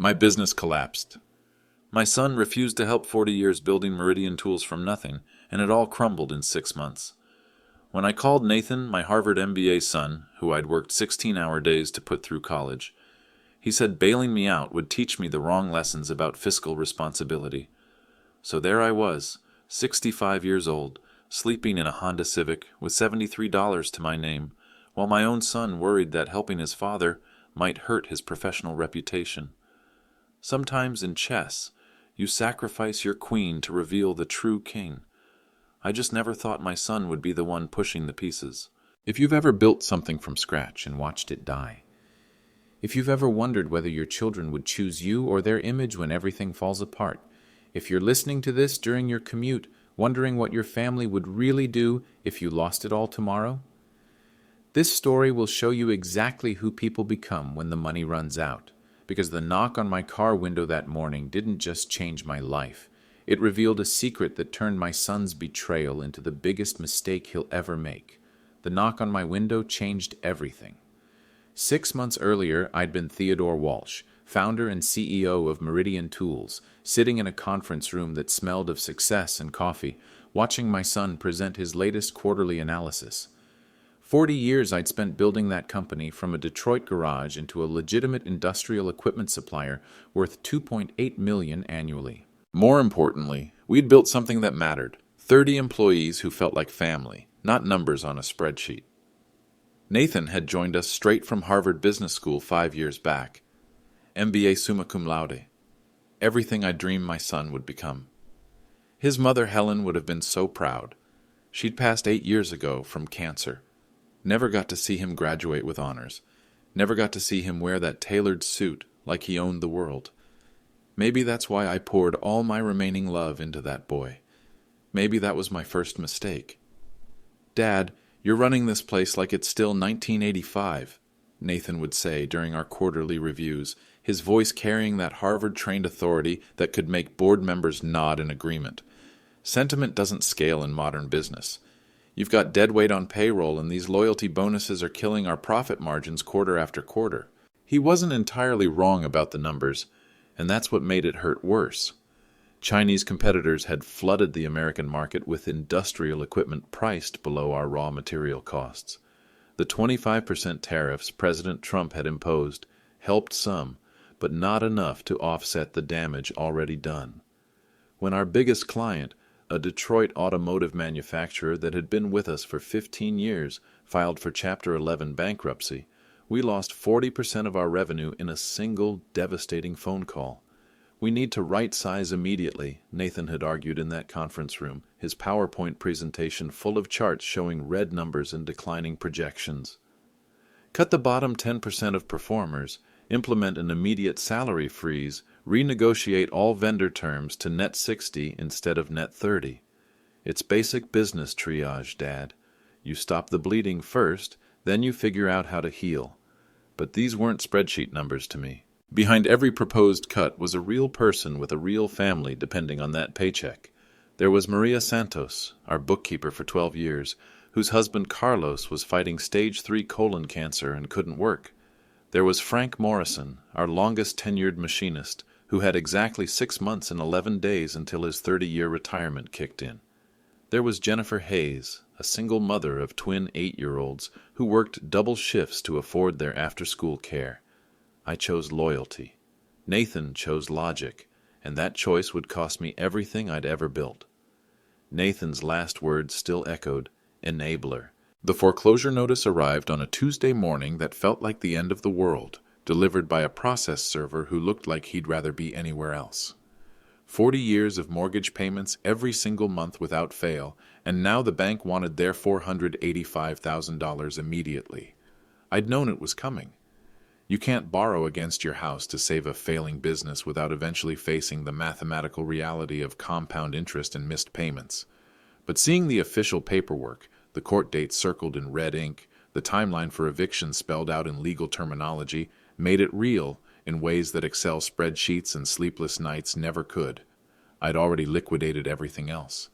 My business collapsed. My son refused to help 40 years building Meridian tools from nothing, and it all crumbled in 6 months. When I called Nathan, my Harvard MBA son, who I'd worked 16-hour days to put through college, he said bailing me out would teach me the wrong lessons about fiscal responsibility. So there I was, 65 years old, sleeping in a Honda Civic with $73 to my name, while my own son worried that helping his father might hurt his professional reputation. Sometimes in chess, you sacrifice your queen to reveal the true king. I just never thought my son would be the one pushing the pieces. If you've ever built something from scratch and watched it die, if you've ever wondered whether your children would choose you or their image when everything falls apart, if you're listening to this during your commute, wondering what your family would really do if you lost it all tomorrow, this story will show you exactly who people become when the money runs out. Because the knock on my car window that morning didn't just change my life. It revealed a secret that turned my son's betrayal into the biggest mistake he'll ever make. The knock on my window changed everything. 6 months earlier, I'd been Theodore Walsh, founder and CEO of Meridian Tools, sitting in a conference room that smelled of success and coffee, watching my son present his latest quarterly analysis. 40 years I'd spent building that company from a Detroit garage into a legitimate industrial equipment supplier worth $2.8 million annually. More importantly, we'd built something that mattered. 30 employees who felt like family, not numbers on a spreadsheet. Nathan had joined us straight from Harvard Business School 5 years back. MBA summa cum laude. Everything I dreamed my son would become. His mother Helen would have been so proud. She'd passed 8 years ago from cancer. Never got to see him graduate with honors. Never got to see him wear that tailored suit like he owned the world. Maybe that's why I poured all my remaining love into that boy. Maybe that was my first mistake. Dad, you're running this place like it's still 1985, Nathan would say during our quarterly reviews, his voice carrying that Harvard-trained authority that could make board members nod in agreement. Sentiment doesn't scale in modern business. You've got dead weight on payroll, and these loyalty bonuses are killing our profit margins quarter after quarter. He wasn't entirely wrong about the numbers, and that's what made it hurt worse. Chinese competitors had flooded the American market with industrial equipment priced below our raw material costs. The 25% tariffs President Trump had imposed helped some, but not enough to offset the damage already done. When our biggest client, a Detroit automotive manufacturer that had been with us for 15 years, filed for Chapter 11 bankruptcy, we lost 40% of our revenue in a single devastating phone call. We need to right-size immediately, Nathan had argued in that conference room, his PowerPoint presentation full of charts showing red numbers and declining projections. Cut the bottom 10% of performers, implement an immediate salary freeze, renegotiate all vendor terms to net 60 instead of net 30. It's basic business triage, Dad. You stop the bleeding first, then you figure out how to heal. But these weren't spreadsheet numbers to me. Behind every proposed cut was a real person with a real family depending on that paycheck. There was Maria Santos, our bookkeeper for 12 years, whose husband Carlos was fighting stage 3 colon cancer and couldn't work. There was Frank Morrison, our longest-tenured machinist, who had exactly 6 months and 11 days until his 30-year retirement kicked in. There was Jennifer Hayes, a single mother of twin 8-year-olds who worked double shifts to afford their after-school care. I chose loyalty. Nathan chose logic, and that choice would cost me everything I'd ever built. Nathan's last words still echoed, enabler. The foreclosure notice arrived on a Tuesday morning that felt like the end of the world, delivered by a process server who looked like he'd rather be anywhere else. 40 years of mortgage payments every single month without fail, and now the bank wanted their $485,000 immediately. I'd known it was coming. You can't borrow against your house to save a failing business without eventually facing the mathematical reality of compound interest and missed payments. But seeing the official paperwork, the court date circled in red ink, the timeline for eviction spelled out in legal terminology, made it real in ways that Excel spreadsheets and sleepless nights never could. I'd already liquidated everything else.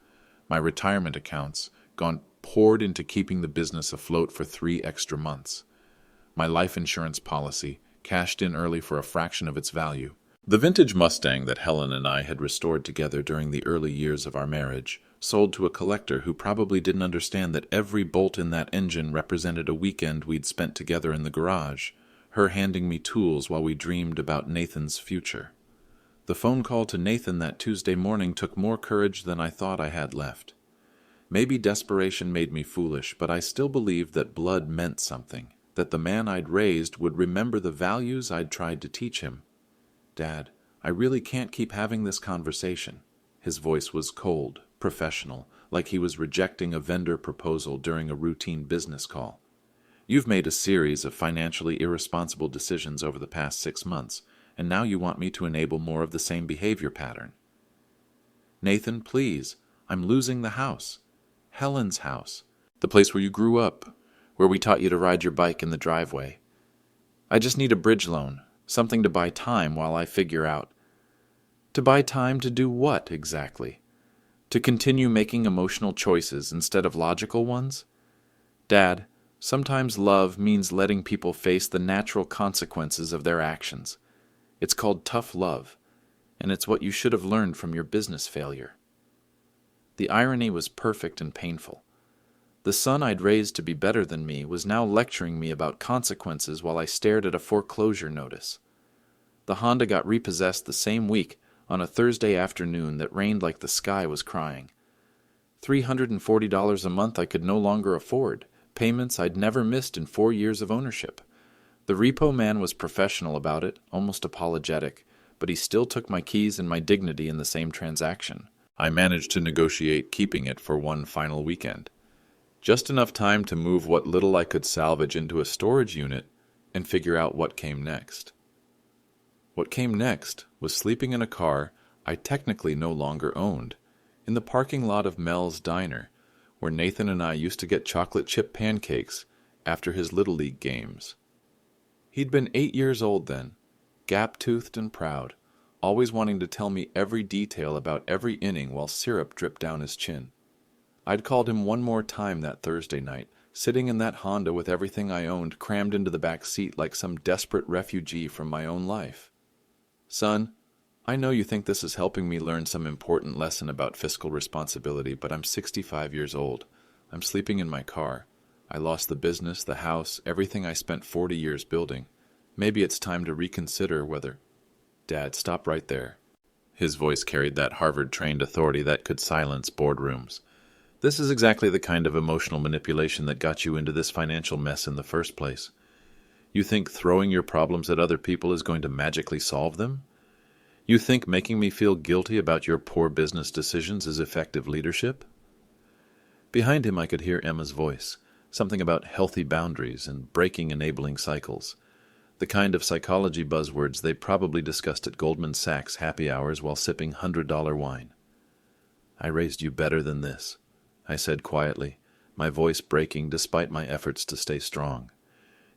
My retirement accounts, gone poured into keeping the business afloat for 3 extra months. My life insurance policy, cashed in early for a fraction of its value. The vintage Mustang that Helen and I had restored together during the early years of our marriage sold to a collector who probably didn't understand that every bolt in that engine represented a weekend we'd spent together in the garage, her handing me tools while we dreamed about Nathan's future. The phone call to Nathan that Tuesday morning took more courage than I thought I had left. Maybe desperation made me foolish, but I still believed that blood meant something, that the man I'd raised would remember the values I'd tried to teach him. "Dad, I really can't keep having this conversation." His voice was cold, professional, like he was rejecting a vendor proposal during a routine business call. "You've made a series of financially irresponsible decisions over the past 6 months, and now you want me to enable more of the same behavior pattern." "Nathan, please, I'm losing the house. Helen's house. The place where you grew up, where we taught you to ride your bike in the driveway. I just need a bridge loan. Something to buy time while I figure out." To buy time to do what, exactly? To continue making emotional choices instead of logical ones? "Dad, sometimes love means letting people face the natural consequences of their actions. It's called tough love, and it's what you should have learned from your business failure." The irony was perfect and painful. The son I'd raised to be better than me was now lecturing me about consequences while I stared at a foreclosure notice. The Honda got repossessed the same week on a Thursday afternoon that rained like the sky was crying. $340 a month I could no longer afford, payments I'd never missed in 4 years of ownership. The repo man was professional about it, almost apologetic, but he still took my keys and my dignity in the same transaction. I managed to negotiate keeping it for one final weekend. Just enough time to move what little I could salvage into a storage unit and figure out what came next. What came next was sleeping in a car I technically no longer owned, in the parking lot of Mel's Diner, where Nathan and I used to get chocolate chip pancakes after his Little League games. He'd been 8 years old then, gap-toothed and proud, always wanting to tell me every detail about every inning while syrup dripped down his chin. I'd called him one more time that Thursday night, sitting in that Honda with everything I owned crammed into the back seat like some desperate refugee from my own life. "Son, I know you think this is helping me learn some important lesson about fiscal responsibility, but I'm 65 years old. I'm sleeping in my car. I lost the business, the house, everything I spent 40 years building. Maybe it's time to reconsider whether—" "Dad, stop right there." His voice carried that Harvard-trained authority that could silence boardrooms. "This is exactly the kind of emotional manipulation that got you into this financial mess in the first place. You think throwing your problems at other people is going to magically solve them? You think making me feel guilty about your poor business decisions is effective leadership?" Behind him I could hear Emma's voice, something about healthy boundaries and breaking enabling cycles, the kind of psychology buzzwords they probably discussed at Goldman Sachs happy hours while sipping $100 wine. "I raised you better than this," I said quietly, my voice breaking despite my efforts to stay strong.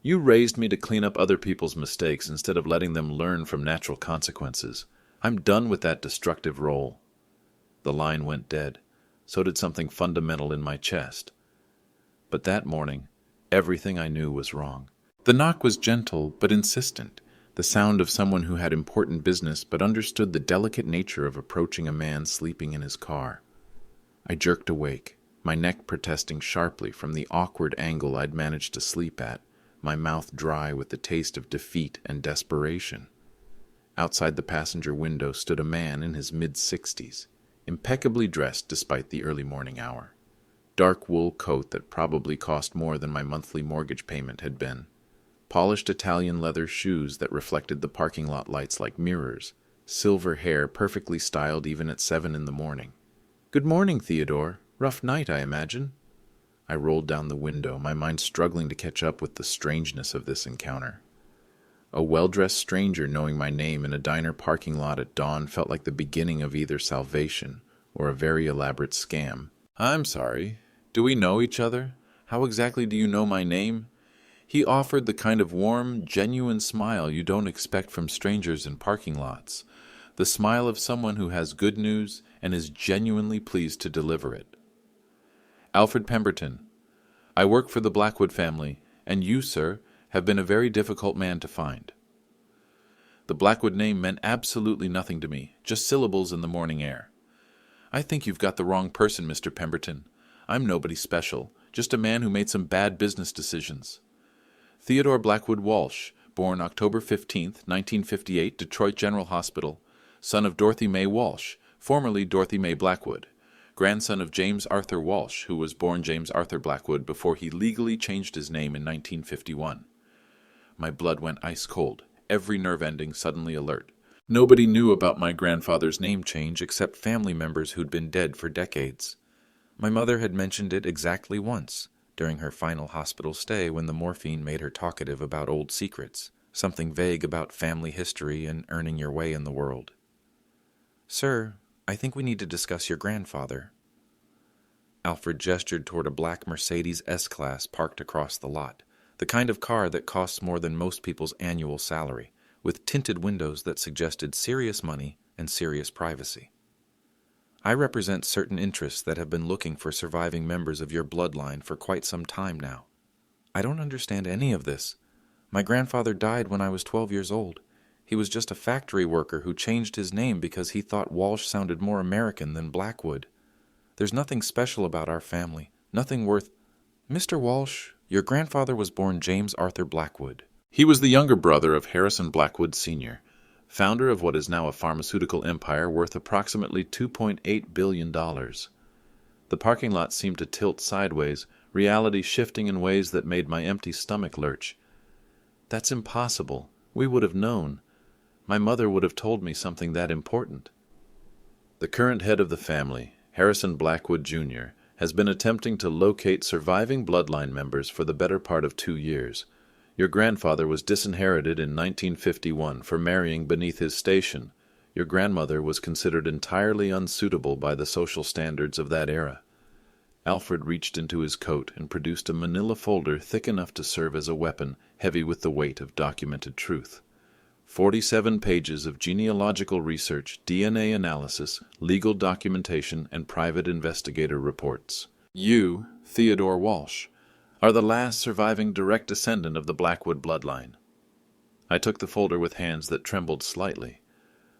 "You raised me to clean up other people's mistakes instead of letting them learn from natural consequences. I'm done with that destructive role." The line went dead. So did something fundamental in my chest. But that morning, everything I knew was wrong. The knock was gentle but insistent, the sound of someone who had important business but understood the delicate nature of approaching a man sleeping in his car. I jerked awake, my neck protesting sharply from the awkward angle I'd managed to sleep at, my mouth dry with the taste of defeat and desperation. Outside the passenger window stood a man in his mid-60s, impeccably dressed despite the early morning hour. Dark wool coat that probably cost more than my monthly mortgage payment had been. Polished Italian leather shoes that reflected the parking lot lights like mirrors. Silver hair perfectly styled even at 7 in the morning. "Good morning, Theodore. Rough night, I imagine." I rolled down the window, my mind struggling to catch up with the strangeness of this encounter. A well-dressed stranger knowing my name in a diner parking lot at dawn felt like the beginning of either salvation or a very elaborate scam. "I'm sorry. Do we know each other? How exactly do you know my name?" He offered the kind of warm, genuine smile you don't expect from strangers in parking lots. The smile of someone who has good news and is genuinely pleased to deliver it. "Alfred Pemberton. I work for the Blackwood family, and you, sir, have been a very difficult man to find." The Blackwood name meant absolutely nothing to me, just syllables in the morning air. "I think you've got the wrong person, Mr. Pemberton. I'm nobody special, just a man who made some bad business decisions." Theodore Blackwood Walsh, born October 15, 1958, Detroit General Hospital, son of Dorothy Mae Walsh, formerly Dorothy Mae Blackwood, grandson of James Arthur Walsh, who was born James Arthur Blackwood before he legally changed his name in 1951. My blood went ice cold, every nerve ending suddenly alert. Nobody knew about my grandfather's name change except family members who'd been dead for decades. My mother had mentioned it exactly once, during her final hospital stay when the morphine made her talkative about old secrets, something vague about family history and earning your way in the world. "Sir, I think we need to discuss your grandfather." Alfred gestured toward a black Mercedes S-Class parked across the lot, the kind of car that costs more than most people's annual salary, with tinted windows that suggested serious money and serious privacy. "I represent certain interests that have been looking for surviving members of your bloodline for quite some time now. I don't understand any of this. My grandfather died when I was 12 years old. He was just a factory worker who changed his name because he thought Walsh sounded more American than Blackwood. There's nothing special about our family, nothing worth—" "Mr. Walsh, your grandfather was born James Arthur Blackwood." He was the younger brother of Harrison Blackwood Sr., founder of what is now a pharmaceutical empire worth approximately $2.8 billion. The parking lot seemed to tilt sideways, reality shifting in ways that made my empty stomach lurch. That's impossible. We would have known. My mother would have told me something that important. The current head of the family, Harrison Blackwood Jr., has been attempting to locate surviving bloodline members for the better part of 2 years. Your grandfather was disinherited in 1951 for marrying beneath his station. Your grandmother was considered entirely unsuitable by the social standards of that era. Alfred reached into his coat and produced a manila folder thick enough to serve as a weapon, heavy with the weight of documented truth. 47 pages of genealogical research, DNA analysis, legal documentation, and private investigator reports. You, Theodore Walsh, are the last surviving direct descendant of the Blackwood bloodline. I took the folder with hands that trembled slightly.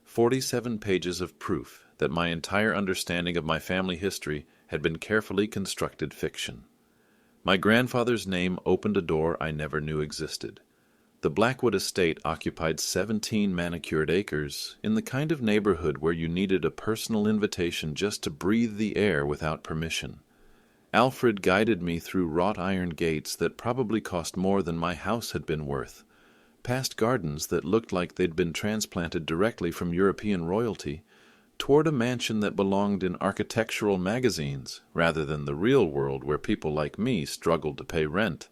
47 pages of proof that my entire understanding of my family history had been carefully constructed fiction. My grandfather's name opened a door I never knew existed. The Blackwood estate occupied 17 manicured acres in the kind of neighborhood where you needed a personal invitation just to breathe the air without permission. Alfred guided me through wrought iron gates that probably cost more than my house had been worth, past gardens that looked like they'd been transplanted directly from European royalty, toward a mansion that belonged in architectural magazines rather than the real world where people like me struggled to pay rent.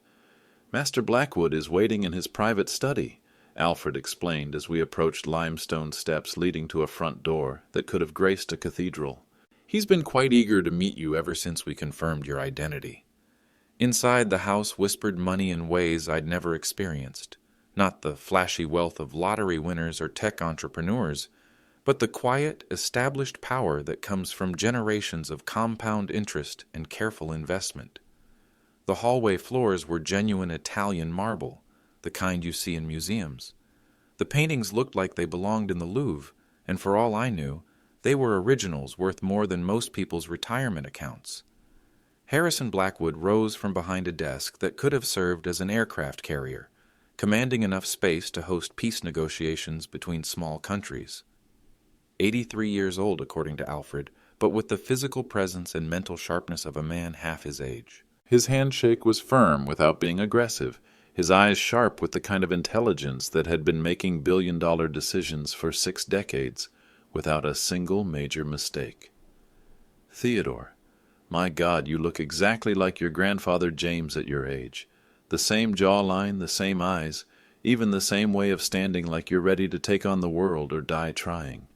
"Master Blackwood is waiting in his private study," Alfred explained as we approached limestone steps leading to a front door that could have graced a cathedral. "He's been quite eager to meet you ever since we confirmed your identity." Inside, the house whispered money in ways I'd never experienced. Not the flashy wealth of lottery winners or tech entrepreneurs, but the quiet, established power that comes from generations of compound interest and careful investment. The hallway floors were genuine Italian marble, the kind you see in museums. The paintings looked like they belonged in the Louvre, and for all I knew, they were originals worth more than most people's retirement accounts. Harrison Blackwood rose from behind a desk that could have served as an aircraft carrier, commanding enough space to host peace negotiations between small countries. 83 years old, according to Alfred, but with the physical presence and mental sharpness of a man half his age. His handshake was firm without being aggressive, his eyes sharp with the kind of intelligence that had been making billion-dollar decisions for 6 decades, without a single major mistake. "Theodore, my God, you look exactly like your grandfather James at your age. The same jawline, the same eyes, even the same way of standing like you're ready to take on the world or die trying."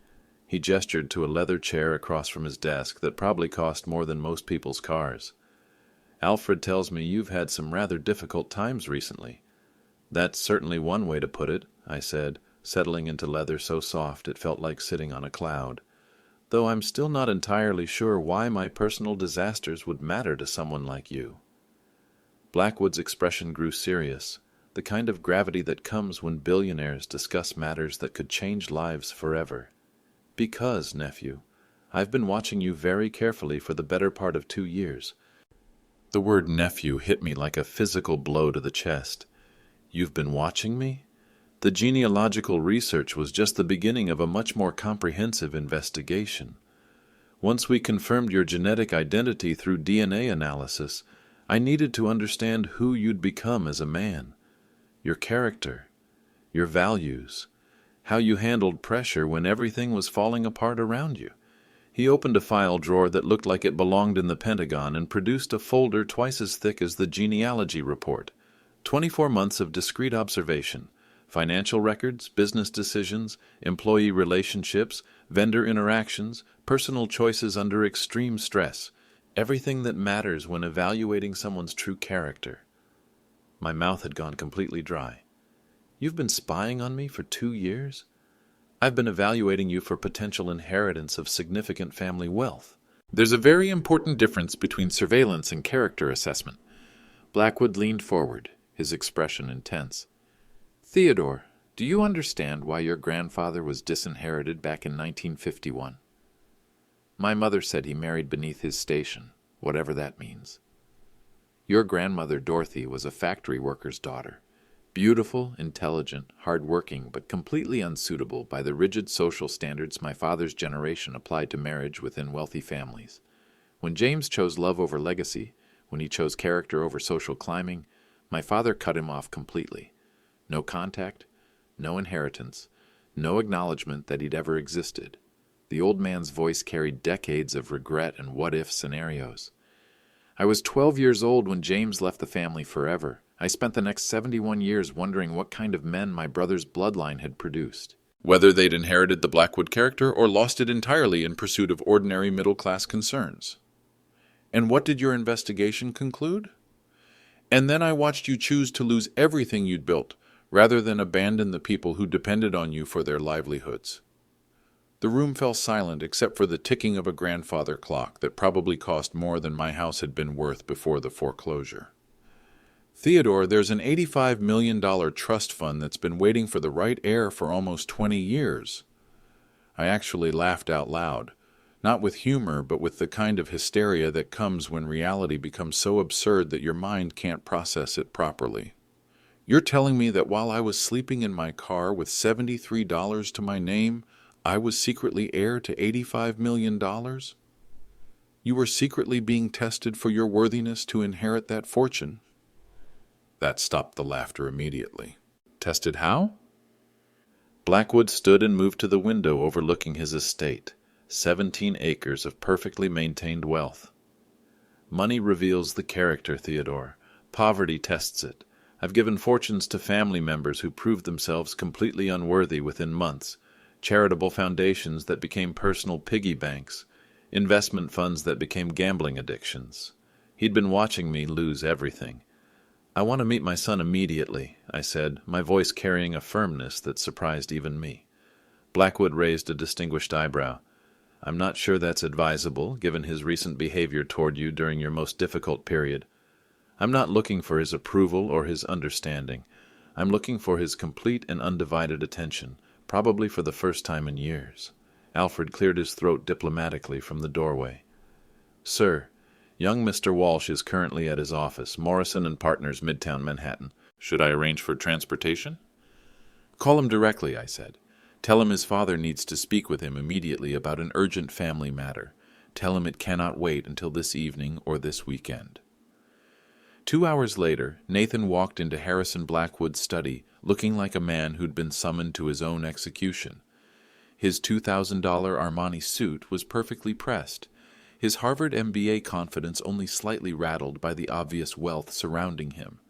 He gestured to a leather chair across from his desk that probably cost more than most people's cars. "Alfred tells me you've had some rather difficult times recently." "That's certainly one way to put it," I said, settling into leather so soft it felt like sitting on a cloud. "Though I'm still not entirely sure why my personal disasters would matter to someone like you." Blackwood's expression grew serious. the kind of gravity that comes when billionaires discuss matters that could change lives forever. Because, nephew, I've been watching you very carefully for the better part of 2 years. The word nephew hit me like a physical blow to the chest. You've been watching me? The genealogical research was just the beginning of a much more comprehensive investigation. Once we confirmed your genetic identity through DNA analysis, I needed to understand who you'd become as a man, your character, your values, how you handled pressure when everything was falling apart around you. He opened a file drawer that looked like it belonged in the Pentagon and produced a folder twice as thick as the genealogy report. 24 months of discrete observation, financial records, business decisions, employee relationships, vendor interactions, personal choices under extreme stress, everything that matters when evaluating someone's true character. My mouth had gone completely dry. You've been spying on me for 2 years? I've been evaluating you for potential inheritance of significant family wealth. There's a very important difference between surveillance and character assessment. Blackwood leaned forward, his expression intense. Theodore, do you understand why your grandfather was disinherited back in 1951? My mother said he married beneath his station, whatever that means. Your grandmother, Dorothy, was a factory worker's daughter. Beautiful, intelligent, hard-working, but completely unsuitable by the rigid social standards my father's generation applied to marriage within wealthy families. When James chose love over legacy, when he chose character over social climbing, my father cut him off completely. No contact, no inheritance, no acknowledgement that he'd ever existed. The old man's voice carried decades of regret and what-if scenarios. I was 12 years old when James left the family forever. I spent the next 71 years wondering what kind of men my brother's bloodline had produced. Whether they'd inherited the Blackwood character or lost it entirely in pursuit of ordinary middle-class concerns. And what did your investigation conclude? And then I watched you choose to lose everything you'd built, rather than abandon the people who depended on you for their livelihoods. The room fell silent except for the ticking of a grandfather clock that probably cost more than my house had been worth before the foreclosure. Theodore, there's an $85 million trust fund that's been waiting for the right heir for almost 20 years. I actually laughed out loud, not with humor, but with the kind of hysteria that comes when reality becomes so absurd that your mind can't process it properly. You're telling me that while I was sleeping in my car with $73 to my name, I was secretly heir to $85 million? You were secretly being tested for your worthiness to inherit that fortune. That stopped the laughter immediately. Tested how? Blackwood stood and moved to the window overlooking his estate, 17 acres of perfectly maintained wealth. Money reveals the character, Theodore. Poverty tests it. I've given fortunes to family members who proved themselves completely unworthy within months, charitable foundations that became personal piggy banks, investment funds that became gambling addictions. He'd been watching me lose everything. I want to meet my son immediately, I said, my voice carrying a firmness that surprised even me. Blackwood raised a distinguished eyebrow. I'm not sure that's advisable, given his recent behavior toward you during your most difficult period. I'm not looking for his approval or his understanding. I'm looking for his complete and undivided attention, probably for the first time in years. Alfred cleared his throat diplomatically from the doorway. Sir, young Mr. Walsh is currently at his office, Morrison and Partners, Midtown Manhattan. Should I arrange for transportation? Call him directly, I said. Tell him his father needs to speak with him immediately about an urgent family matter. Tell him it cannot wait until this evening or this weekend. 2 hours later, Nathan walked into Harrison Blackwood's study, looking like a man who'd been summoned to his own execution. His $2,000 Armani suit was perfectly pressed, his Harvard MBA confidence only slightly rattled by the obvious wealth surrounding him.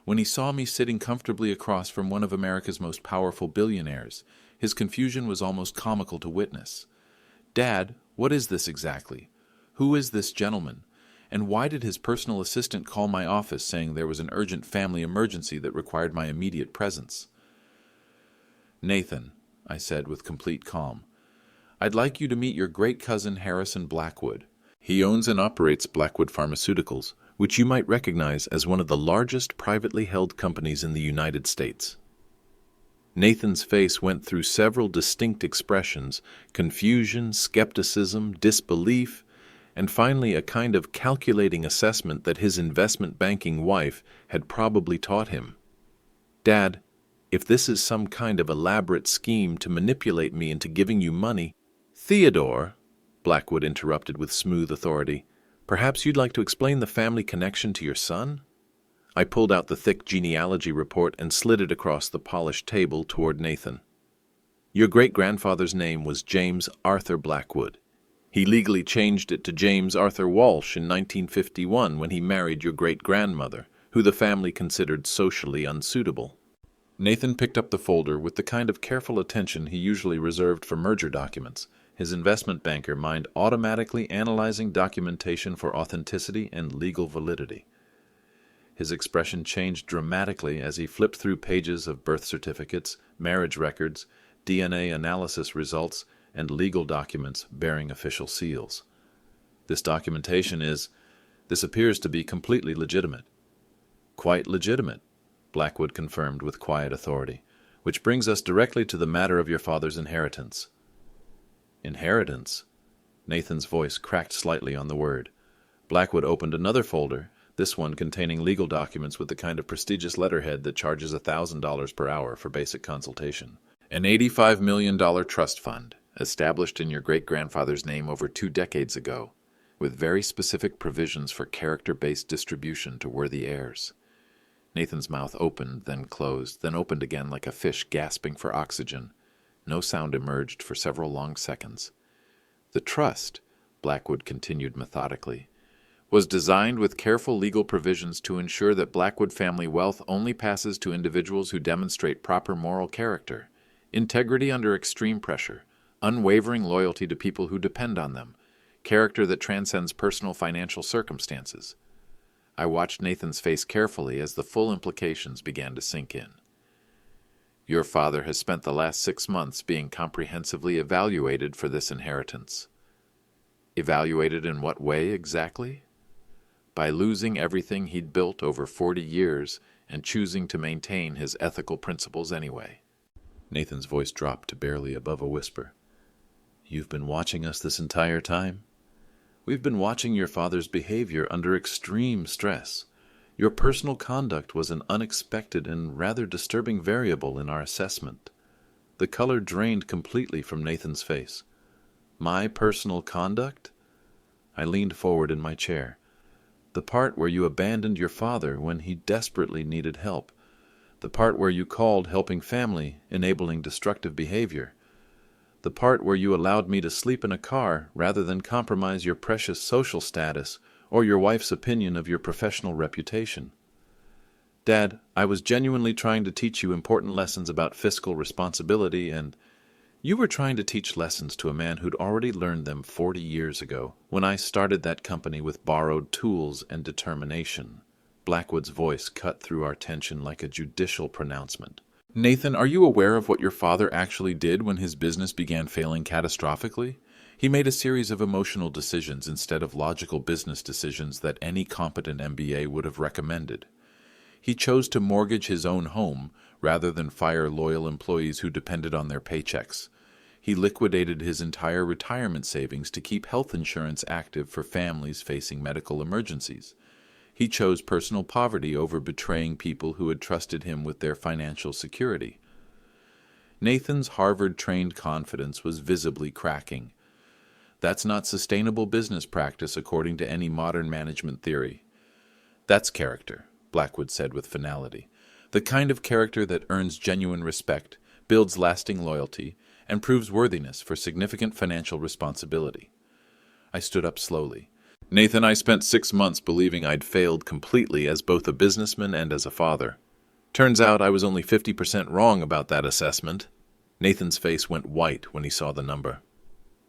When he saw me sitting comfortably across from one of America's most powerful billionaires, his confusion was almost comical to witness. Dad, what is this exactly? Who is this gentleman? And why did his personal assistant call my office saying there was an urgent family emergency that required my immediate presence? Nathan, I said with complete calm, I'd like you to meet your great cousin Harrison Blackwood. He owns and operates Blackwood Pharmaceuticals, which you might recognize as one of the largest privately held companies in the United States. Nathan's face went through several distinct expressions: confusion, skepticism, disbelief, and finally a kind of calculating assessment that his investment banking wife had probably taught him. "Dad, if this is some kind of elaborate scheme to manipulate me into giving you money—" "Theodore," Blackwood interrupted with smooth authority, "perhaps you'd like to explain the family connection to your son?" I pulled out the thick genealogy report and slid it across the polished table toward Nathan. "Your great-grandfather's name was James Arthur Blackwood. He legally changed it to James Arthur Walsh in 1951 when he married your great-grandmother, who the family considered socially unsuitable." Nathan picked up the folder with the kind of careful attention he usually reserved for merger documents, his investment banker mind automatically analyzing documentation for authenticity and legal validity. His expression changed dramatically as he flipped through pages of birth certificates, marriage records, DNA analysis results, and legal documents bearing official seals. This appears to be completely legitimate." "Quite legitimate," Blackwood confirmed with quiet authority, "which brings us directly to the matter of your father's inheritance." "Inheritance?" Nathan's voice cracked slightly on the word. Blackwood opened another folder, this one containing legal documents with the kind of prestigious letterhead that charges $1,000 per hour for basic consultation. "An $85 million trust fund, established in your great-grandfather's name over 2 decades ago, with very specific provisions for character-based distribution to worthy heirs." Nathan's mouth opened, then closed, then opened again like a fish gasping for oxygen. No sound emerged for several long seconds. "The trust," Blackwood continued methodically, "was designed with careful legal provisions to ensure that Blackwood family wealth only passes to individuals who demonstrate proper moral character, integrity under extreme pressure, unwavering loyalty to people who depend on them, character that transcends personal financial circumstances." I watched Nathan's face carefully as the full implications began to sink in. "Your father has spent the last 6 months being comprehensively evaluated for this inheritance." "Evaluated in what way exactly?" "By losing everything he'd built over 40 years and choosing to maintain his ethical principles anyway." Nathan's voice dropped to barely above a whisper. "You've been watching us this entire time? We've been watching your father's behavior under extreme stress. Your personal conduct was an unexpected and rather disturbing variable in our assessment." The color drained completely from Nathan's face. "My personal conduct?" I leaned forward in my chair. "The part where you abandoned your father when he desperately needed help. The part where you called helping family enabling destructive behavior. The part where you allowed me to sleep in a car rather than compromise your precious social status or your wife's opinion of your professional reputation. Dad, I was genuinely trying to teach you important lessons about fiscal responsibility, and you were trying to teach lessons to a man who'd already learned them 40 years ago, when I started that company with borrowed tools and determination." Blackwood's voice cut through our tension like a judicial pronouncement. "Nathan, are you aware of what your father actually did when his business began failing catastrophically? He made a series of emotional decisions instead of logical business decisions that any competent MBA would have recommended. He chose to mortgage his own home rather than fire loyal employees who depended on their paychecks. He liquidated his entire retirement savings to keep health insurance active for families facing medical emergencies. He chose personal poverty over betraying people who had trusted him with their financial security." Nathan's Harvard-trained confidence was visibly cracking. "That's not sustainable business practice according to any modern management theory." "That's character," Blackwood said with finality. "The kind of character that earns genuine respect, builds lasting loyalty, and proves worthiness for significant financial responsibility." I stood up slowly. "Nathan, I spent 6 months believing I'd failed completely as both a businessman and as a father. Turns out I was only 50% wrong about that assessment." Nathan's face went white when he saw the number.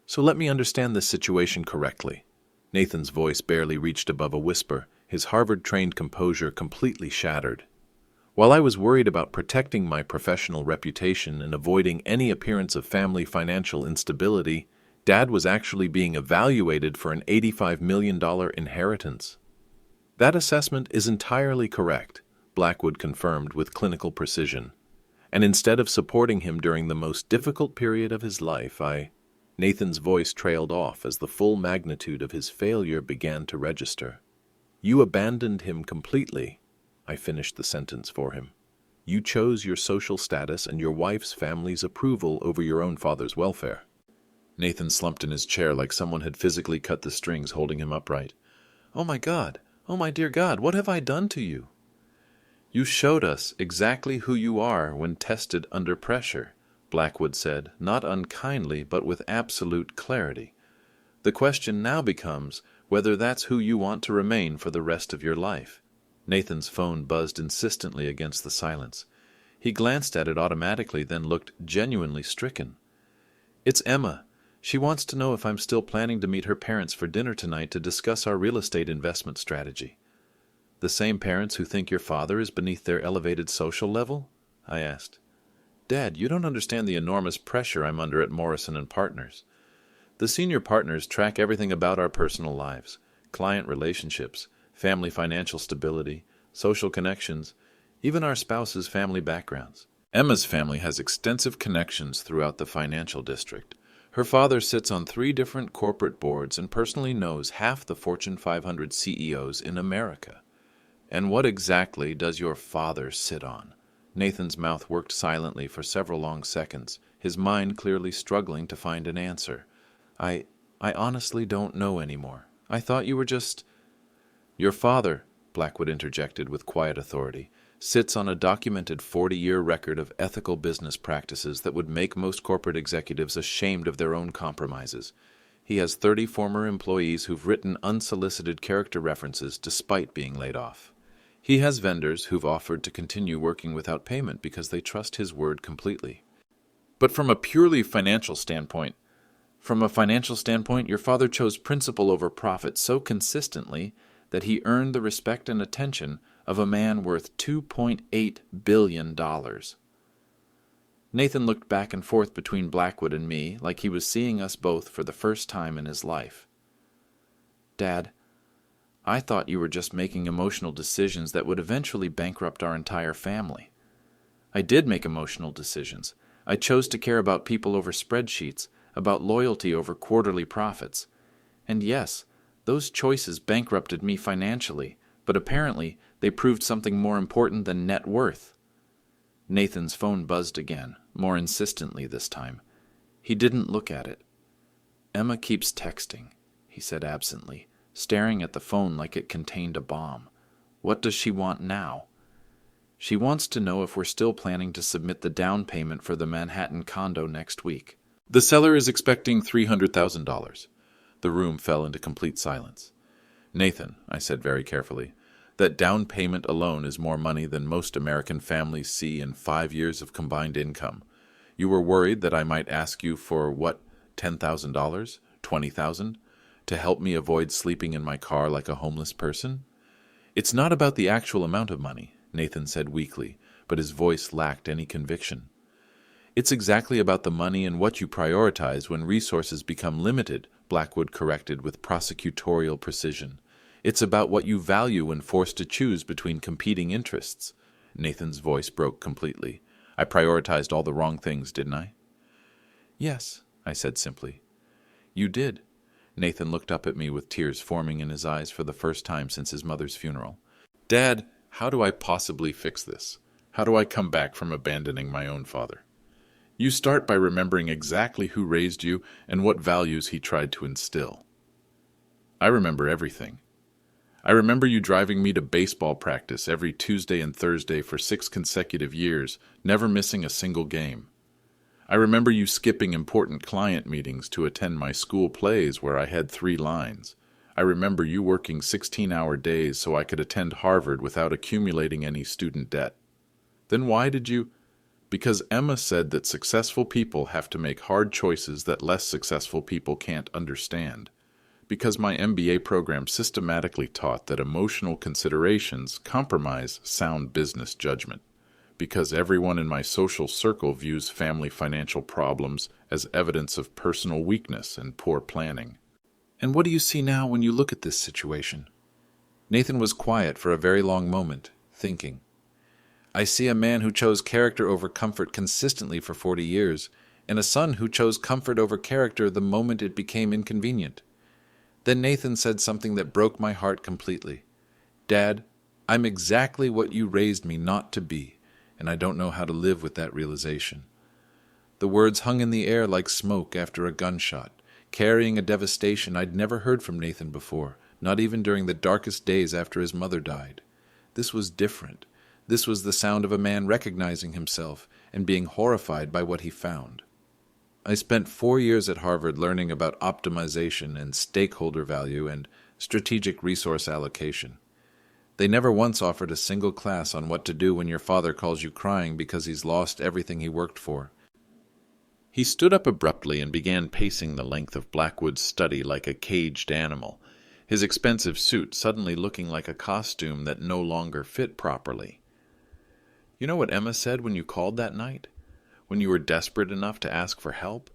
"So let me understand this situation correctly." Nathan's voice barely reached above a whisper, his Harvard-trained composure completely shattered. "While I was worried about protecting my professional reputation and avoiding any appearance of family financial instability, Dad was actually being evaluated for an $85 million inheritance." That assessment is entirely correct, Blackwood confirmed with clinical precision. And instead of supporting him during the most difficult period of his life, Nathan's voice trailed off as the full magnitude of his failure began to register. You abandoned him completely, I finished the sentence for him. You chose your social status and your wife's family's approval over your own father's welfare. Nathan slumped in his chair like someone had physically cut the strings holding him upright. Oh my God! Oh my dear God! What have I done to you? You showed us exactly who you are when tested under pressure, Blackwood said, not unkindly but with absolute clarity. The question now becomes whether that's who you want to remain for the rest of your life. Nathan's phone buzzed insistently against the silence. He glanced at it automatically, then looked genuinely stricken. It's Emma. She wants to know if I'm still planning to meet her parents for dinner tonight to discuss our real estate investment strategy. The same parents who think your father is beneath their elevated social level? I asked. Dad, you don't understand the enormous pressure I'm under at Morrison and Partners. The senior partners track everything about our personal lives, client relationships, family financial stability, social connections, even our spouses' family backgrounds. Emma's family has extensive connections throughout the financial district. Her father sits on 3 different corporate boards and personally knows half the Fortune 500 CEOs in America. And what exactly does your father sit on? Nathan's mouth worked silently for several long seconds, his mind clearly struggling to find an answer. I honestly don't know anymore. I thought you were just... Your father, Blackwood interjected with quiet authority, sits on a documented 40-year record of ethical business practices that would make most corporate executives ashamed of their own compromises. He has 30 former employees who've written unsolicited character references despite being laid off. He has vendors who've offered to continue working without payment because they trust his word completely. But from a purely financial standpoint, your father chose principle over profit so consistently that he earned the respect and attention of a man worth $2.8 billion. Nathan looked back and forth between Blackwood and me like he was seeing us both for the first time in his life. Dad, I thought you were just making emotional decisions that would eventually bankrupt our entire family. I did make emotional decisions. I chose to care about people over spreadsheets, about loyalty over quarterly profits. And yes, those choices bankrupted me financially, but apparently they proved something more important than net worth. Nathan's phone buzzed again, more insistently this time. He didn't look at it. Emma keeps texting, he said absently, staring at the phone like it contained a bomb. What does she want now? She wants to know if we're still planning to submit the down payment for the Manhattan condo next week. The seller is expecting $300,000. The room fell into complete silence. Nathan, I said very carefully, that down payment alone is more money than most American families see in 5 years of combined income. You were worried that I might ask you for, what, $10,000? $20,000? To help me avoid sleeping in my car like a homeless person? It's not about the actual amount of money, Nathan said weakly, but his voice lacked any conviction. It's exactly about the money and what you prioritize when resources become limited, Blackwood corrected with prosecutorial precision. It's about what you value when forced to choose between competing interests. Nathan's voice broke completely. I prioritized all the wrong things, didn't I? Yes, I said simply. You did. Nathan looked up at me with tears forming in his eyes for the first time since his mother's funeral. Dad, how do I possibly fix this? How do I come back from abandoning my own father? You start by remembering exactly who raised you and what values he tried to instill. I remember everything. I remember you driving me to baseball practice every Tuesday and Thursday for 6 consecutive years, never missing a single game. I remember you skipping important client meetings to attend my school plays where I had 3 lines. I remember you working 16-hour days so I could attend Harvard without accumulating any student debt. Then why did you... Because Emma said that successful people have to make hard choices that less successful people can't understand. Because my MBA program systematically taught that emotional considerations compromise sound business judgment. Because everyone in my social circle views family financial problems as evidence of personal weakness and poor planning. And what do you see now when you look at this situation? Nathan was quiet for a very long moment, thinking. I see a man who chose character over comfort consistently for 40 years, and a son who chose comfort over character the moment it became inconvenient. Then Nathan said something that broke my heart completely. Dad, I'm exactly what you raised me not to be, and I don't know how to live with that realization. The words hung in the air like smoke after a gunshot, carrying a devastation I'd never heard from Nathan before, not even during the darkest days after his mother died. This was different. This was the sound of a man recognizing himself and being horrified by what he found. I spent 4 years at Harvard learning about optimization and stakeholder value and strategic resource allocation. They never once offered a single class on what to do when your father calls you crying because he's lost everything he worked for. He stood up abruptly and began pacing the length of Blackwood's study like a caged animal, his expensive suit suddenly looking like a costume that no longer fit properly. You know what Emma said when you called that night? When you were desperate enough to ask for help?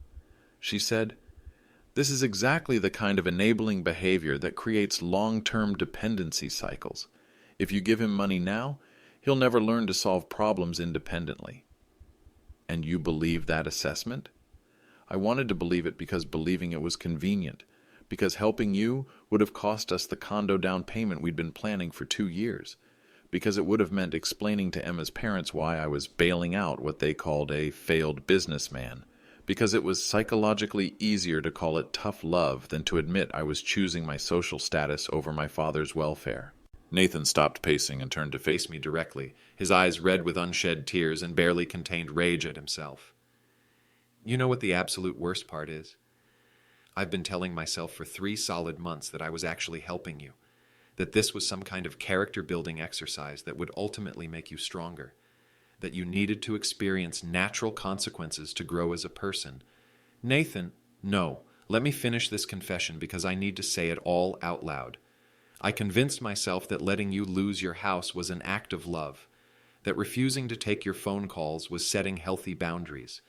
She said, "This is exactly the kind of enabling behavior that creates long-term dependency cycles. If you give him money now, he'll never learn to solve problems independently." And you believe that assessment? I wanted to believe it because believing it was convenient, because helping you would have cost us the condo down payment we'd been planning for 2 years, because it would have meant explaining to Emma's parents why I was bailing out what they called a failed businessman, because it was psychologically easier to call it tough love than to admit I was choosing my social status over my father's welfare. Nathan stopped pacing and turned to face me directly, his eyes red with unshed tears and barely contained rage at himself. You know what the absolute worst part is? I've been telling myself for 3 solid months that I was actually helping you, that this was some kind of character-building exercise that would ultimately make you stronger, that you needed to experience natural consequences to grow as a person. Nathan, no, let me finish this confession because I need to say it all out loud. I convinced myself that letting you lose your house was an act of love, that refusing to take your phone calls was setting healthy boundaries,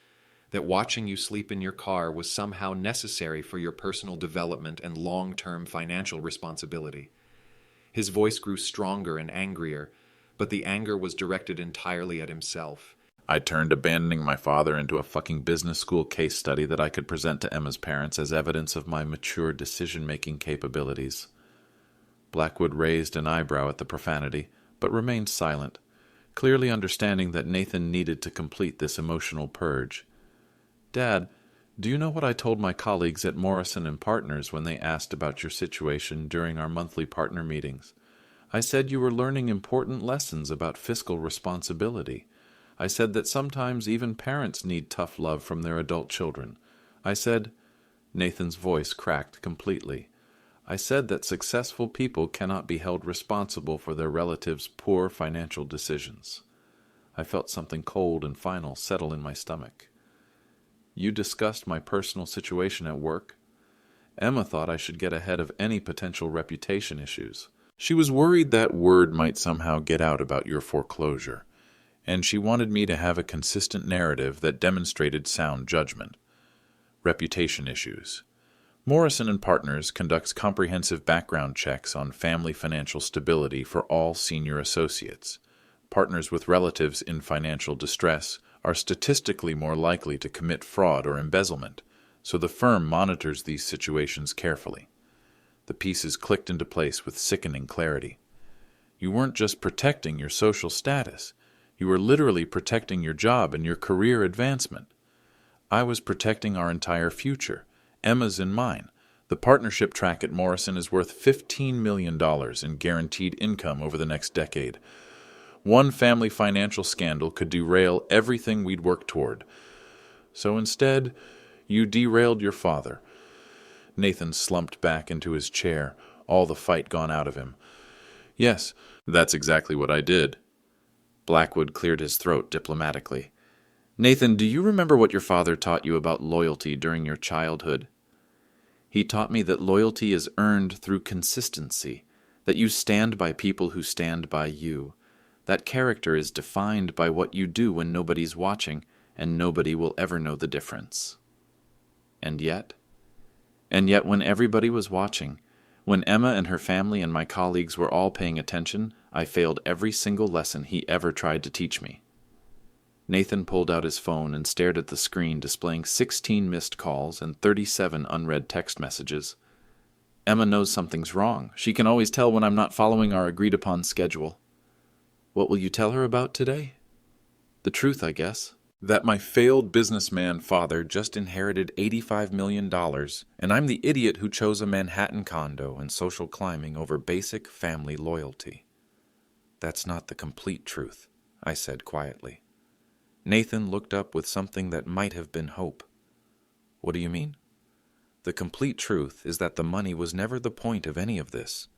that watching you sleep in your car was somehow necessary for your personal development and long-term financial responsibility. His voice grew stronger and angrier, but the anger was directed entirely at himself. I turned abandoning my father into a fucking business school case study that I could present to Emma's parents as evidence of my mature decision-making capabilities. Blackwood raised an eyebrow at the profanity, but remained silent, clearly understanding that Nathan needed to complete this emotional purge. Dad, do you know what I told my colleagues at Morrison and Partners when they asked about your situation during our monthly partner meetings? I said you were learning important lessons about fiscal responsibility. I said that sometimes even parents need tough love from their adult children. I said, Nathan's voice cracked completely. I said that successful people cannot be held responsible for their relatives' poor financial decisions. I felt something cold and final settle in my stomach. You discussed my personal situation at work. Emma thought I should get ahead of any potential reputation issues. She was worried that word might somehow get out about your foreclosure, and she wanted me to have a consistent narrative that demonstrated sound judgment. Reputation issues. Morrison and Partners conducts comprehensive background checks on family financial stability for all senior associates. Partners with relatives in financial distress are statistically more likely to commit fraud or embezzlement, so the firm monitors these situations carefully. The pieces clicked into place with sickening clarity. You weren't just protecting your social status. You were literally protecting your job and your career advancement. I was protecting our entire future, Emma's and mine. The partnership track at Morrison is worth $15 million in guaranteed income over the next decade. One family financial scandal could derail everything we'd worked toward. So instead, you derailed your father. Nathan slumped back into his chair, all the fight gone out of him. Yes, that's exactly what I did. Blackwood cleared his throat diplomatically. Nathan, do you remember what your father taught you about loyalty during your childhood? He taught me that loyalty is earned through consistency, that you stand by people who stand by you. That character is defined by what you do when nobody's watching, and nobody will ever know the difference. And yet when everybody was watching, When Emma and her family and my colleagues were all paying attention, I failed every single lesson he ever tried to teach me. Nathan pulled out his phone and stared at the screen displaying 16 missed calls and 37 unread text messages. Emma knows something's wrong. She can always tell when I'm not following our agreed-upon schedule. What will you tell her about today? The truth, I guess. That my failed businessman father just inherited $85 million, and I'm the idiot who chose a Manhattan condo and social climbing over basic family loyalty. That's not the complete truth, I said quietly. Nathan looked up with something that might have been hope. What do you mean? The complete truth is that the money was never the point of any of this.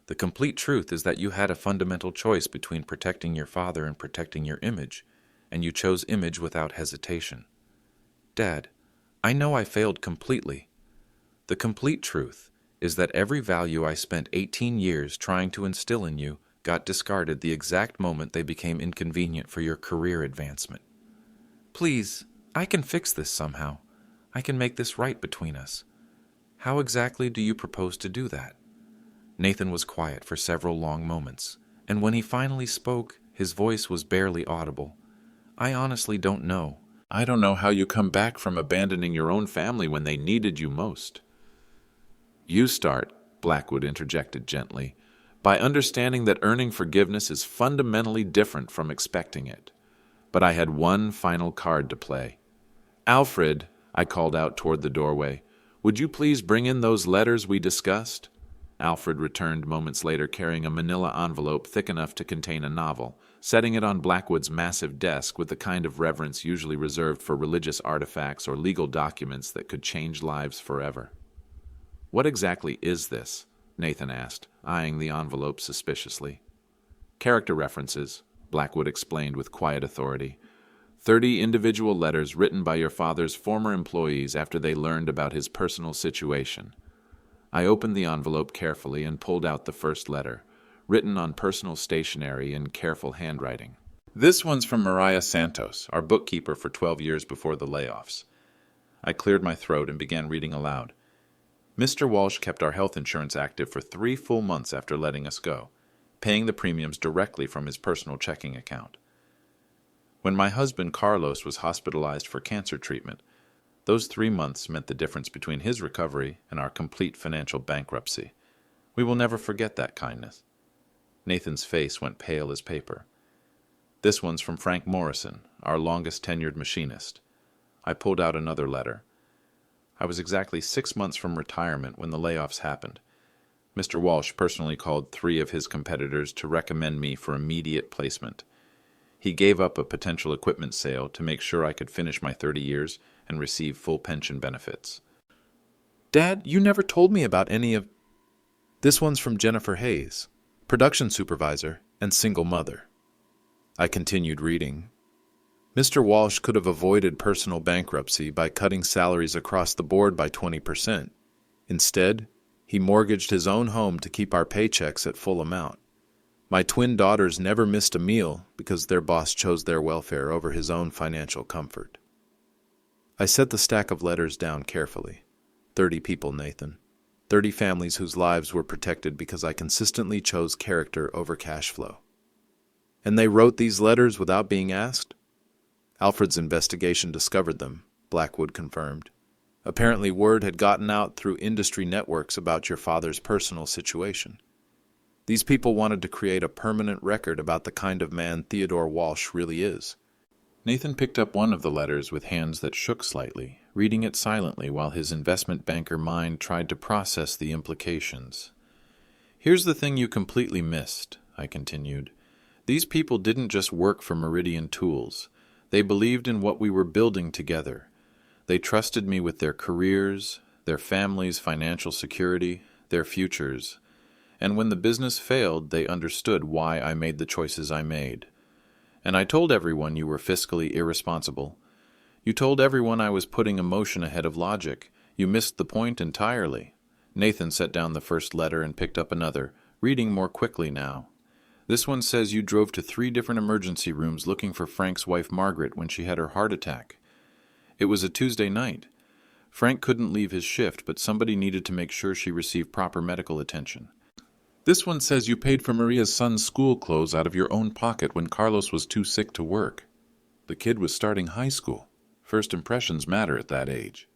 The complete truth is that you had a fundamental choice between protecting your father and protecting your image, and you chose image without hesitation. Dad, I know I failed completely. The complete truth is that every value I spent 18 years trying to instill in you got discarded the exact moment they became inconvenient for your career advancement. Please, I can fix this somehow. I can make this right between us. How exactly do you propose to do that? Nathan was quiet for several long moments, and when he finally spoke, his voice was barely audible. I honestly don't know. I don't know how you come back from abandoning your own family when they needed you most. You start, Blackwood interjected gently, by understanding that earning forgiveness is fundamentally different from expecting it. But I had one final card to play. Alfred, I called out toward the doorway, would you please bring in those letters we discussed? Alfred returned moments later carrying a manila envelope thick enough to contain a novel, setting it on Blackwood's massive desk with the kind of reverence usually reserved for religious artifacts or legal documents that could change lives forever. What exactly is this? Nathan asked, eyeing the envelope suspiciously. Character references, Blackwood explained with quiet authority. 30 individual letters written by your father's former employees after they learned about his personal situation. I opened the envelope carefully and pulled out the first letter, written on personal stationery in careful handwriting. This one's from Mariah Santos, our bookkeeper for 12 years before the layoffs. I cleared my throat and began reading aloud. Mr. Walsh kept our health insurance active for 3 full months after letting us go, paying the premiums directly from his personal checking account. When my husband Carlos was hospitalized for cancer treatment, those 3 months meant the difference between his recovery and our complete financial bankruptcy. We will never forget that kindness. Nathan's face went pale as paper. This one's from Frank Morrison, our longest-tenured machinist. I pulled out another letter. I was exactly 6 months from retirement when the layoffs happened. Mr. Walsh personally called 3 of his competitors to recommend me for immediate placement. He gave up a potential equipment sale to make sure I could finish my 30 years and receive full pension benefits. Dad, you never told me about any of... This one's from Jennifer Hayes, production supervisor and single mother. I continued reading. Mr. Walsh could have avoided personal bankruptcy by cutting salaries across the board by 20%. Instead, he mortgaged his own home to keep our paychecks at full amount. My twin daughters never missed a meal because their boss chose their welfare over his own financial comfort. I set the stack of letters down carefully. 30 people, Nathan. 30 families whose lives were protected because I consistently chose character over cash flow. And they wrote these letters without being asked? Alfred's investigation discovered them, Blackwood confirmed. Apparently word had gotten out through industry networks about your father's personal situation. These people wanted to create a permanent record about the kind of man Theodore Walsh really is. Nathan picked up one of the letters with hands that shook slightly, reading it silently while his investment banker mind tried to process the implications. Here's the thing you completely missed, I continued. These people didn't just work for Meridian Tools. They believed in what we were building together. They trusted me with their careers, their families' financial security, their futures. And when the business failed, they understood why I made the choices I made. And I told everyone you were fiscally irresponsible. You told everyone I was putting emotion ahead of logic. You missed the point entirely. Nathan set down the first letter and picked up another, reading more quickly now. This one says you drove to 3 different emergency rooms looking for Frank's wife Margaret when she had her heart attack. It was a Tuesday night. Frank couldn't leave his shift, but somebody needed to make sure she received proper medical attention. This one says you paid for Maria's son's school clothes out of your own pocket when Carlos was too sick to work. The kid was starting high school. First impressions matter at that age.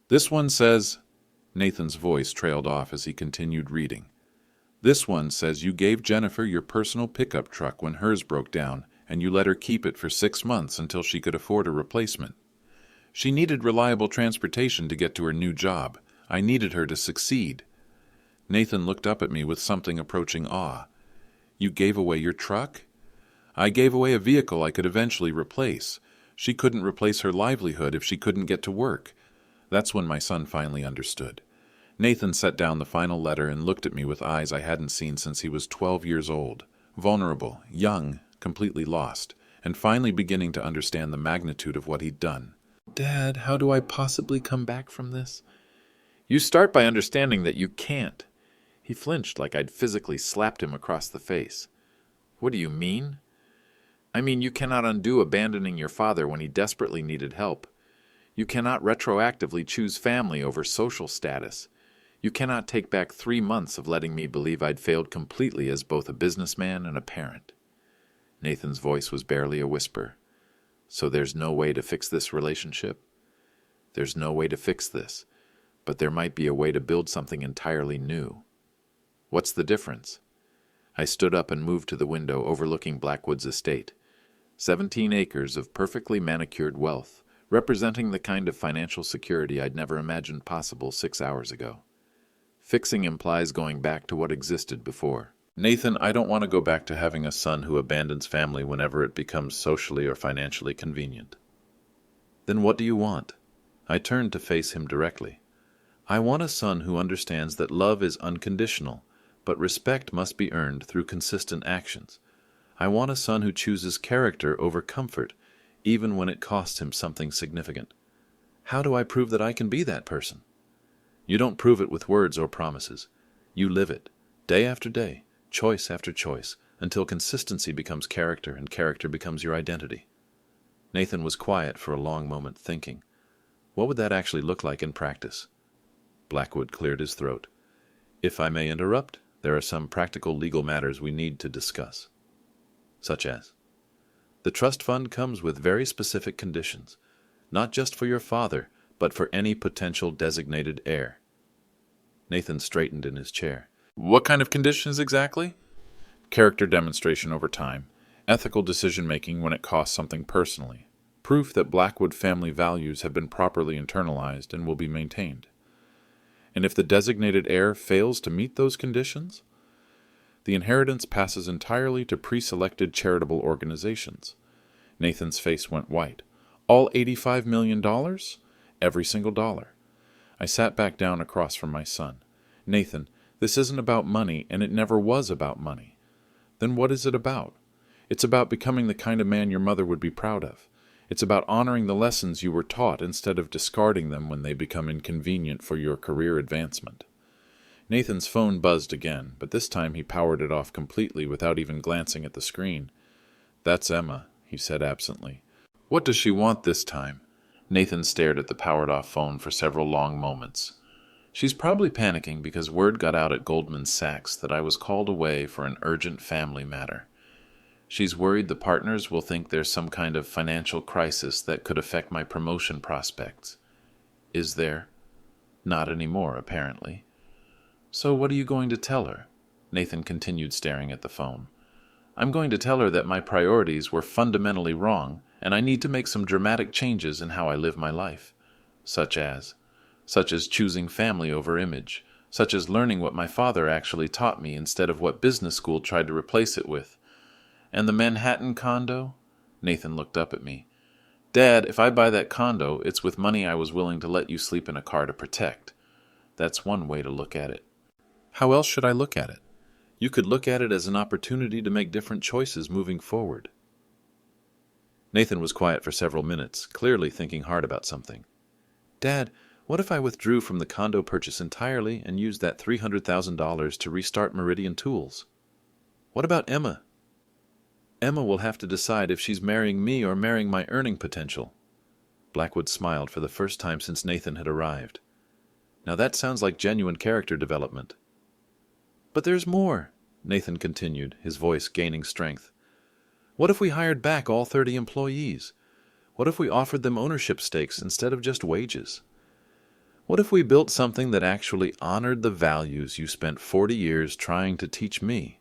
This one says... Nathan's voice trailed off as he continued reading. This one says you gave Jennifer your personal pickup truck when hers broke down, and you let her keep it for 6 months until she could afford a replacement. She needed reliable transportation to get to her new job. I needed her to succeed. Nathan looked up at me with something approaching awe. You gave away your truck? I gave away a vehicle I could eventually replace. She couldn't replace her livelihood if she couldn't get to work. That's when my son finally understood. Nathan set down the final letter and looked at me with eyes I hadn't seen since he was 12 years old, vulnerable, young, completely lost, and finally beginning to understand the magnitude of what he'd done. Dad, how do I possibly come back from this? You start by understanding that you can't. He flinched like I'd physically slapped him across the face. What do you mean? I mean, you cannot undo abandoning your father when he desperately needed help. You cannot retroactively choose family over social status. You cannot take back 3 months of letting me believe I'd failed completely as both a businessman and a parent. Nathan's voice was barely a whisper. So there's no way to fix this relationship? There's no way to fix this, but there might be a way to build something entirely new. What's the difference? I stood up and moved to the window overlooking Blackwood's estate. 17 acres of perfectly manicured wealth, representing the kind of financial security I'd never imagined possible 6 hours ago. Fixing implies going back to what existed before. Nathan, I don't want to go back to having a son who abandons family whenever it becomes socially or financially convenient. Then what do you want? I turned to face him directly. I want a son who understands that love is unconditional, but respect must be earned through consistent actions. I want a son who chooses character over comfort, even when it costs him something significant. How do I prove that I can be that person? You don't prove it with words or promises. You live it, day after day, choice after choice, until consistency becomes character and character becomes your identity. Nathan was quiet for a long moment, thinking. What would that actually look like in practice? Blackwood cleared his throat. If I may interrupt, there are some practical legal matters we need to discuss. Such as? The trust fund comes with very specific conditions, not just for your father, but for any potential designated heir. Nathan straightened in his chair. What kind of conditions exactly? Character demonstration over time, ethical decision-making when it costs something personally, proof that Blackwood family values have been properly internalized and will be maintained. And if the designated heir fails to meet those conditions, the inheritance passes entirely to pre-selected charitable organizations. Nathan's face went white. All $85 million? Every single dollar. I sat back down across from my son. Nathan, this isn't about money, and it never was about money. Then what is it about? It's about becoming the kind of man your mother would be proud of. It's about honoring the lessons you were taught instead of discarding them when they become inconvenient for your career advancement. Nathan's phone buzzed again, but this time he powered it off completely without even glancing at the screen. That's Emma, he said absently. What does she want this time? Nathan stared at the powered-off phone for several long moments. She's probably panicking because word got out at Goldman Sachs that I was called away for an urgent family matter. She's worried the partners will think there's some kind of financial crisis that could affect my promotion prospects. Is there? Not anymore, apparently. So what are you going to tell her? Nathan continued staring at the phone. I'm going to tell her that my priorities were fundamentally wrong, and I need to make some dramatic changes in how I live my life. Such as choosing family over image, such as learning what my father actually taught me instead of what business school tried to replace it with. And the Manhattan condo? Nathan looked up at me. Dad, if I buy that condo, it's with money I was willing to let you sleep in a car to protect. That's one way to look at it. How else should I look at it? You could look at it as an opportunity to make different choices moving forward. Nathan was quiet for several minutes, clearly thinking hard about something. Dad, what if I withdrew from the condo purchase entirely and used that $300,000 to restart Meridian Tools? What about Emma? Emma will have to decide if she's marrying me or marrying my earning potential. Blackwood smiled for the first time since Nathan had arrived. Now that sounds like genuine character development. But there's more, Nathan continued, his voice gaining strength. What if we hired back all 30 employees? What if we offered them ownership stakes instead of just wages? What if we built something that actually honored the values you spent 40 years trying to teach me?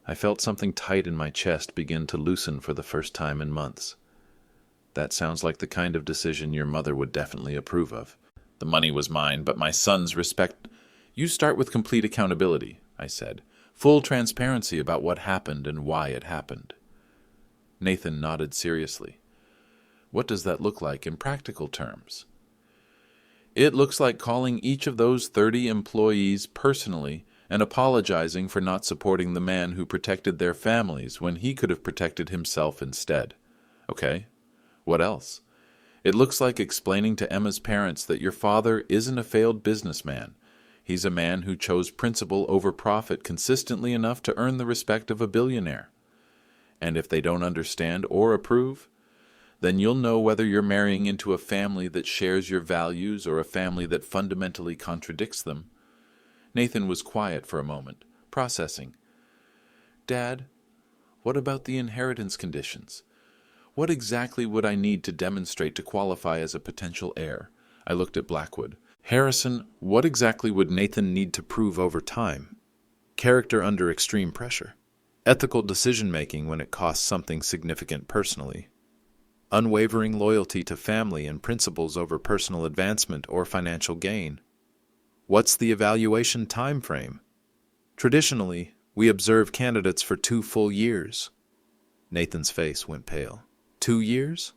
I felt something tight in my chest begin to loosen for the first time in months. That sounds like the kind of decision your mother would definitely approve of. The money was mine, but my son's respect. You start with complete accountability, I said. Full transparency about what happened and why it happened. Nathan nodded seriously. What does that look like in practical terms? It looks like calling each of those 30 employees personally and apologizing for not supporting the man who protected their families when he could have protected himself instead. Okay, what else? It looks like explaining to Emma's parents that your father isn't a failed businessman. He's a man who chose principle over profit consistently enough to earn the respect of a billionaire. And if they don't understand or approve, then you'll know whether you're marrying into a family that shares your values or a family that fundamentally contradicts them. Nathan was quiet for a moment, processing. Dad, what about the inheritance conditions? What exactly would I need to demonstrate to qualify as a potential heir? I looked at Blackwood. Harrison, what exactly would Nathan need to prove over time? Character under extreme pressure. Ethical decision-making when it costs something significant personally. Unwavering loyalty to family and principles over personal advancement or financial gain. What's the evaluation time frame? Traditionally, we observe candidates for 2 full years. Nathan's face went pale. 2 years?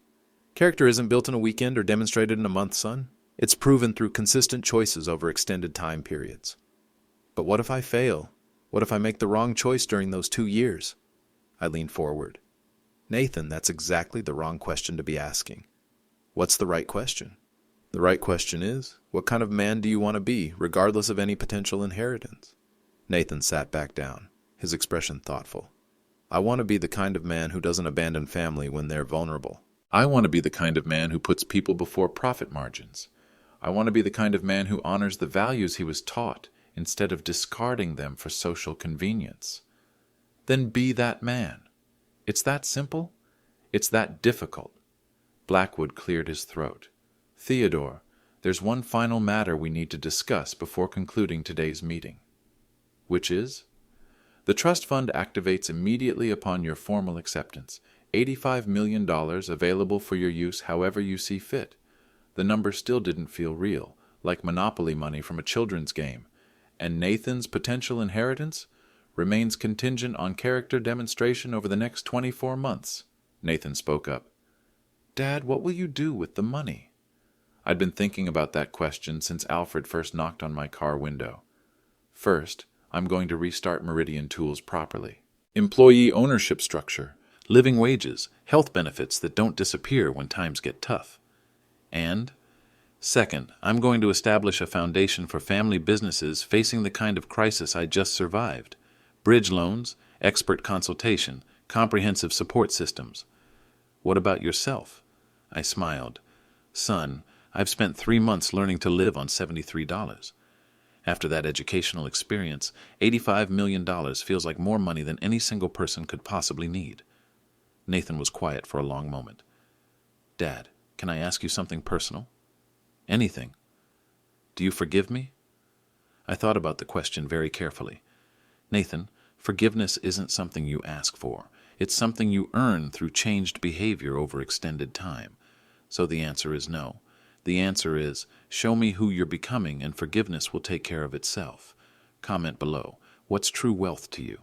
Character isn't built in a weekend or demonstrated in a month, son. It's proven through consistent choices over extended time periods. But what if I fail? What if I make the wrong choice during those 2 years? I leaned forward. Nathan, that's exactly the wrong question to be asking. What's the right question? The right question is, what kind of man do you want to be, regardless of any potential inheritance? Nathan sat back down, his expression thoughtful. I want to be the kind of man who doesn't abandon family when they're vulnerable. I want to be the kind of man who puts people before profit margins. I want to be the kind of man who honors the values he was taught instead of discarding them for social convenience. Then be that man. It's that simple. It's that difficult. Blackwood cleared his throat. Theodore, there's one final matter we need to discuss before concluding today's meeting. Which is? The trust fund activates immediately upon your formal acceptance. $85 million available for your use however you see fit. The number still didn't feel real, like Monopoly money from a children's game. And Nathan's potential inheritance remains contingent on character demonstration over the next 24 months. Nathan spoke up. Dad, what will you do with the money? I'd been thinking about that question since Alfred first knocked on my car window. First, I'm going to restart Meridian Tools properly. Employee ownership structure, living wages, health benefits that don't disappear when times get tough. And, second, I'm going to establish a foundation for family businesses facing the kind of crisis I just survived. Bridge loans, expert consultation, comprehensive support systems. What about yourself? I smiled. Son, I've spent 3 months learning to live on $73. After that educational experience, $85 million feels like more money than any single person could possibly need. Nathan was quiet for a long moment. Dad, can I ask you something personal? Anything. Do you forgive me? I thought about the question very carefully. Nathan, forgiveness isn't something you ask for. It's something you earn through changed behavior over extended time. So the answer is no. The answer is, show me who you're becoming and forgiveness will take care of itself. Comment below. What's true wealth to you?